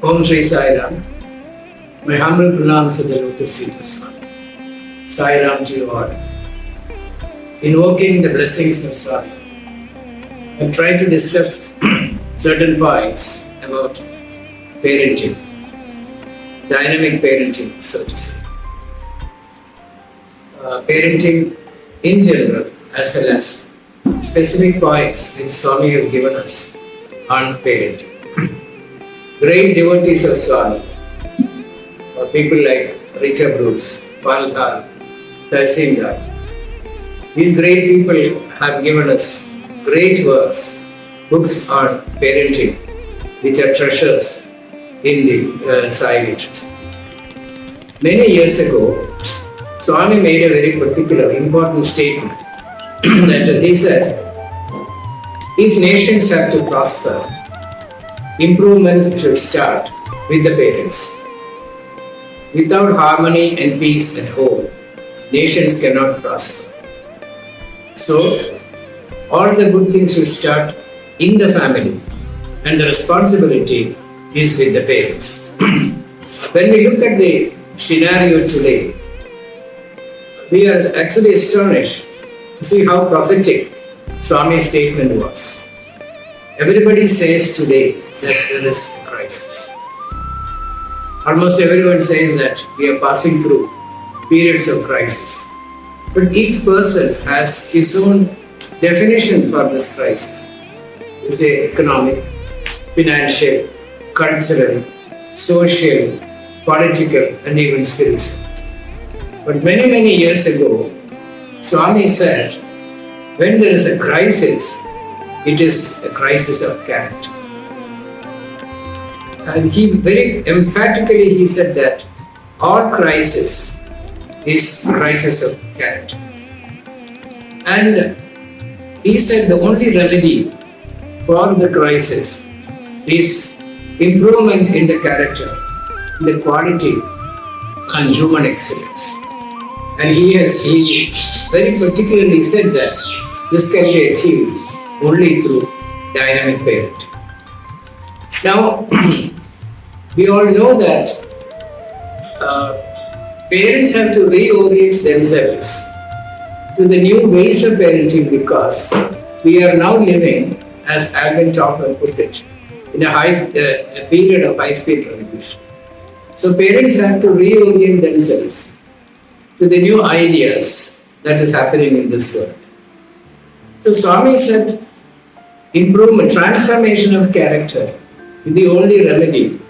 Om Sri Sai Ram. My humble pranams at the lotus feet of Swami. Sai Ram to you all. Invoking the blessings of Swami, I'll try to discuss certain points about parenting, dynamic parenting, so to say. Parenting in general, as well as specific points which Swami has given us on parenting. Great devotees of Swami, people like Rita Bruce, Palkar, Tahsildar. These great people have given us great works, books on parenting, which are treasures in the Sai literature. Many years ago, Swami made a very particular, important statement that he said, if nations have to prosper, improvements should start with the parents. Without harmony and peace at home, nations cannot prosper. So, all the good things should start in the family, and the responsibility is with the parents. When we look at the scenario today, we are actually astonished to see how prophetic Swami's statement was. Everybody says today that there is a crisis. Almost everyone says that we are passing through periods of crisis. But each person has his own definition for this crisis. We say economic, financial, cultural, social, political, and even spiritual. But many years ago, Swami said, when there is a crisis, it is a crisis of character. And he very emphatically said that all crisis is crisis of character. And he said the only remedy for the crisis is improvement in the character, the quality and human excellence. And he very particularly said that this can be achieved only through dynamic parenting. Now, we all know that parents have to reorient themselves to the new ways of parenting because we are now living, as Alvin Toffler put it, in a period of high-speed revolution. So parents have to reorient themselves to the new ideas that is happening in this world. So Swami said, improvement, transformation of character is the only remedy,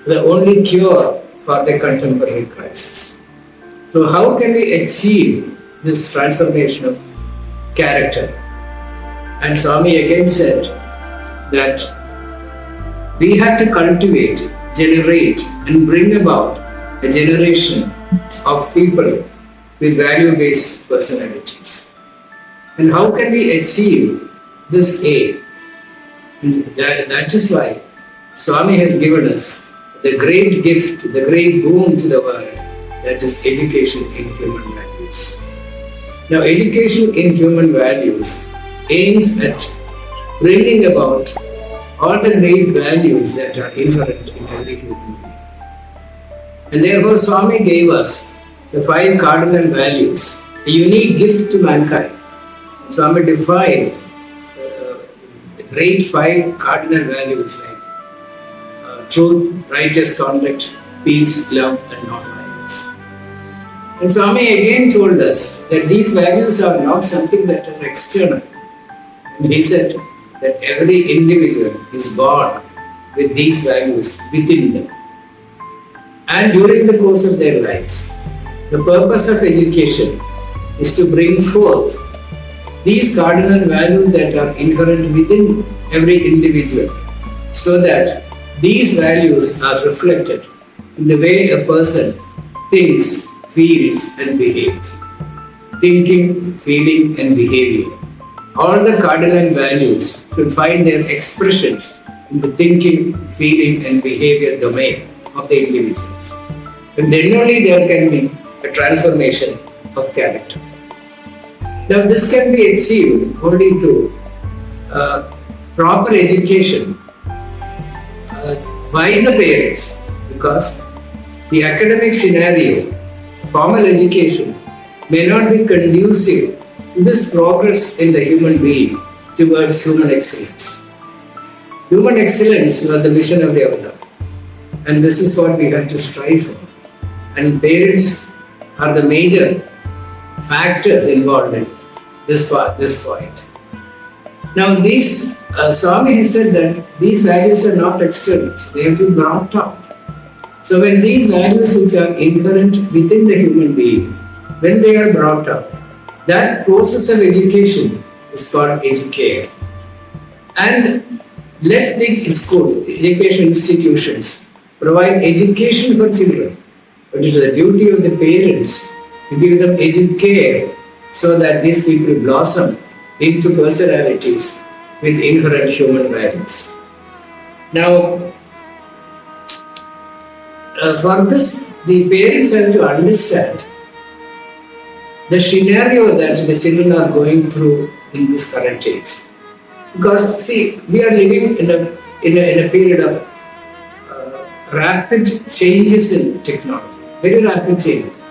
the only cure for the contemporary crisis. So how can we achieve this transformation of character? And Swami again said that we have to cultivate, generate, and bring about a generation of people with value-based personalities. And how can we achieve this aim? And that is why Swami has given us the great gift, the great boon to the world, that is education in human values. Now, education in human values aims at bringing about all the great values that are inherent in every human being. And therefore, Swami gave us the 5 cardinal values, a unique gift to mankind. Swami defined the great 5 cardinal values like truth, righteous conduct, peace, love, and non-violence. And Swami again told us that these values are not something that are external. And he said, that every individual is born with these values within them. And during the course of their lives, the purpose of education is to bring forth these cardinal values that are inherent within every individual, so that these values are reflected in the way a person thinks, feels, and behaves. Thinking, feeling, and behavior. All the cardinal values should find their expressions in the thinking, feeling, and behavior domain of the individuals. And then only there can be a transformation of character. Now, this can be achieved only through proper education by the parents, because the academic scenario, formal education, may not be conducive to this progress in the human being towards human excellence. Human excellence was the mission of the Avatar, and this is what we have to strive for. And parents are the major factors involved in this point. Now, these Swami has said that these values are not external, so they have to be brought out. So when these values which are inherent within the human being, when they are brought out, that process of education is called educare. And let the schools, education institutions, provide education for children. But it is the duty of the parents to give them educare so that these people blossom into personalities with inherent human values. Now, for this, the parents have to understand the scenario that the children are going through in this current age. Because, see, we are living in a period of rapid changes in technology, very rapid changes.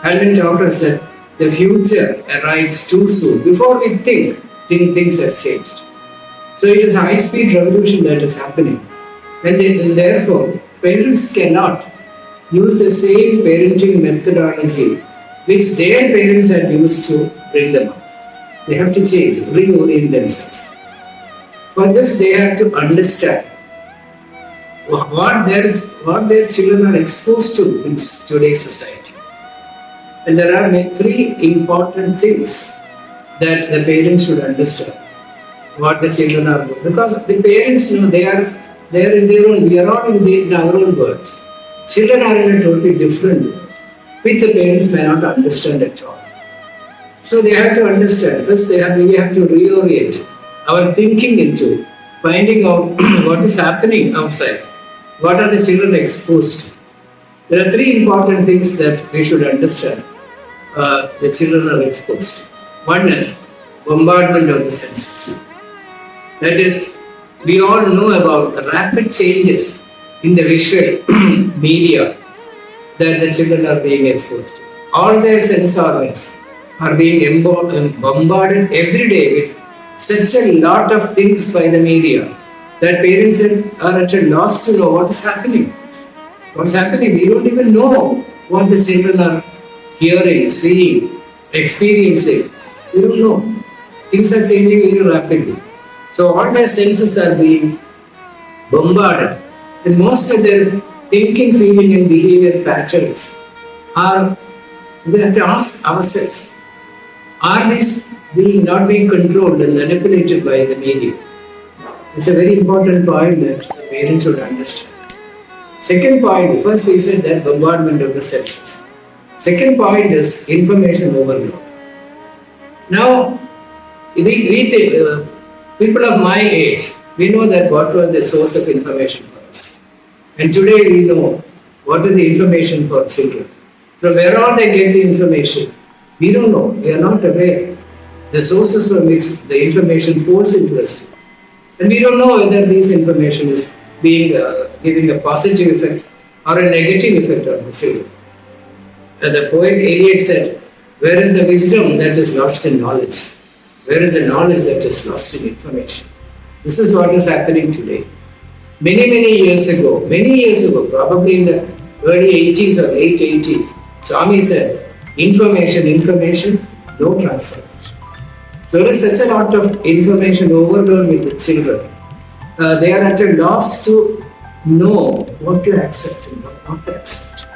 Alvin Toffler said, the future arrives too soon. Before we think things have changed. So it is a high-speed revolution that is happening. And therefore, parents cannot use the same parenting methodology which their parents had used to bring them up. They have to change, reorient themselves. For this, they have to understand what their children are exposed to in today's society. And there are three important things that the parents should understand what the children are doing. Because the parents know they are in their own, we are all in our own world. Children are in a totally different world, which the parents may not understand at all. So they have to understand. First, we have to reorient our thinking into finding out what is happening outside. What are the children exposed to? There are three important things that we should understand the children are exposed to. One is bombardment of the senses. That is, we all know about the rapid changes in the visual media that the children are being exposed to. All their sense organs are being bombarded every day with such a lot of things by the media that parents are at a loss to know what is happening. What's happening? We don't even know what the children are hearing, seeing, experiencing. We don't know. Things are changing very rapidly. So all their senses are being bombarded. And most of their thinking, feeling, and behavior patterns are, we have to ask ourselves, are these not being controlled and manipulated by the media? It's a very important point that the parents should understand. Second point, first we said that bombardment of the senses. Second point is information overload. Now, we think, people of my age, we know that what was the source of information for us. And today we know what is the information for children. From where all they get the information, we don't know, we are not aware. The sources from which the information pours into us. And we don't know whether this information is being giving a positive effect or a negative effect on the children. And the poet Eliot said, where is the wisdom that is lost in knowledge? Where is the knowledge that is lost in information? This is what is happening today. Many years ago, probably in the early 80s or late 80s, Swami said, information, no transformation. So there is such a lot of information overload with the children. They are at a loss to know what to accept and what not to accept.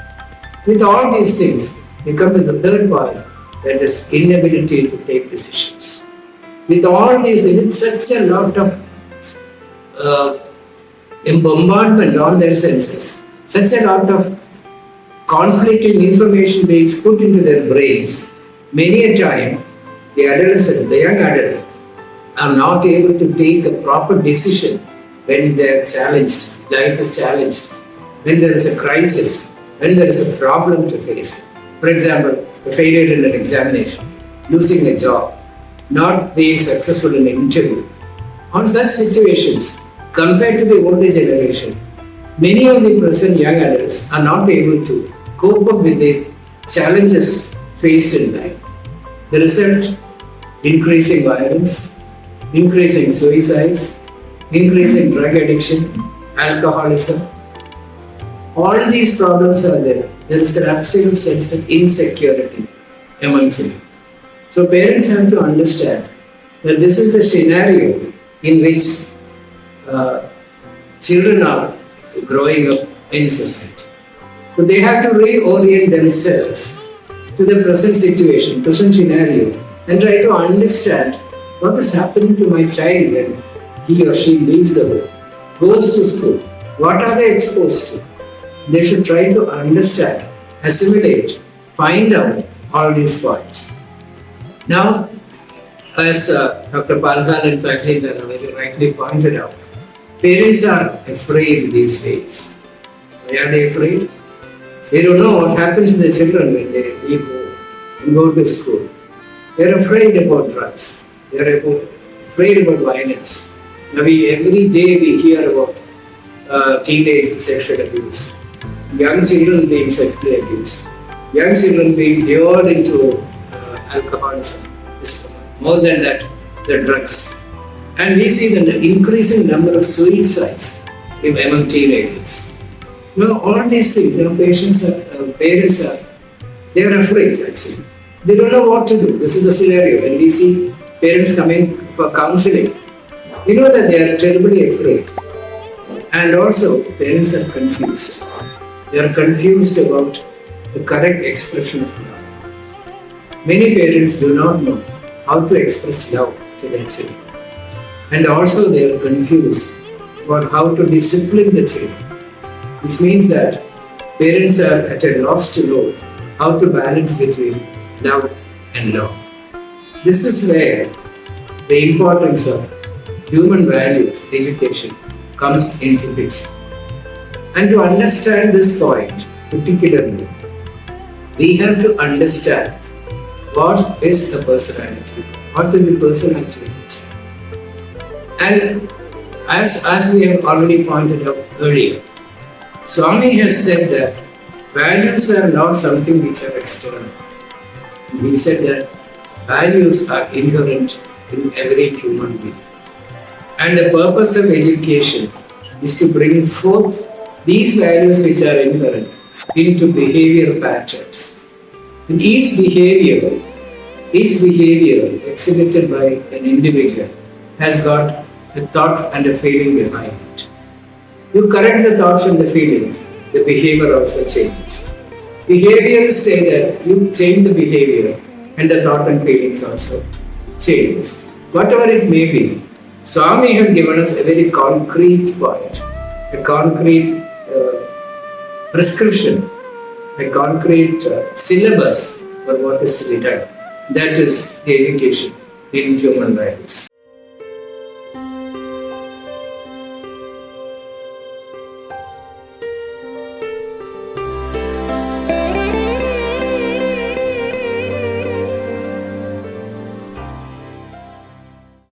With all these things, we come to the third point, that is inability to take decisions. With all these, with such a lot of bombardment on their senses, such a lot of conflicting information being put into their brains, many a time the adolescent, the young adults, are not able to take a proper decision when they are challenged, life is challenged, when there is a crisis, when there is a problem to face. For example, a failure in an examination, losing a job, not being successful in an interview. On such situations, compared to the older generation, many of the present young adults are not able to cope up with the challenges faced in life. The result, increasing violence, increasing suicides, increasing drug addiction, alcoholism. All these problems are there. There is an absolute sense of insecurity among children. So parents have to understand that this is the scenario in which children are growing up in society. So they have to reorient themselves to the present situation, present scenario, and try to understand what is happening to my child when he or she leaves the home, goes to school. What are they exposed to? They should try to understand, assimilate, find out all these points. Now, as Dr. Palgan and Fazil very rightly pointed out, parents are afraid these days. Why are they afraid? They don't know what happens to the children when they leave home and go to school. They are afraid about drugs. They are afraid about violence. Now every day we hear about teenage sexual abuse, young children being sexually abused, young children being lured into alcoholism, more than that, the drugs. And we see the increasing number of suicides among teenagers. All these things, parents are, they are afraid actually. They don't know what to do. This is the scenario. When we see parents coming for counseling, we know that they are terribly afraid. And also, parents are confused. They are confused about the correct expression of love. Many parents do not know how to express love to their children. And also they are confused about how to discipline the children. Which means that parents are at a loss to know how to balance between love and law. This is where the importance of human values education comes into picture. And to understand this point particularly, we have to understand what is the personality, what will be personality of the child. And as we have already pointed out earlier, Swami has said that values are not something which are external. He said that values are inherent in every human being. And the purpose of education is to bring forth these values which are inherent into behavior patterns. And each behavior exhibited by an individual has got a thought and a feeling behind it. You correct the thoughts and the feelings, the behavior also changes. Behaviors say that you change the behavior and the thought and feelings also changes. Whatever it may be, Swami has given us a very concrete point, a concrete prescription, a concrete syllabus for what is to be done. That is the education in human values.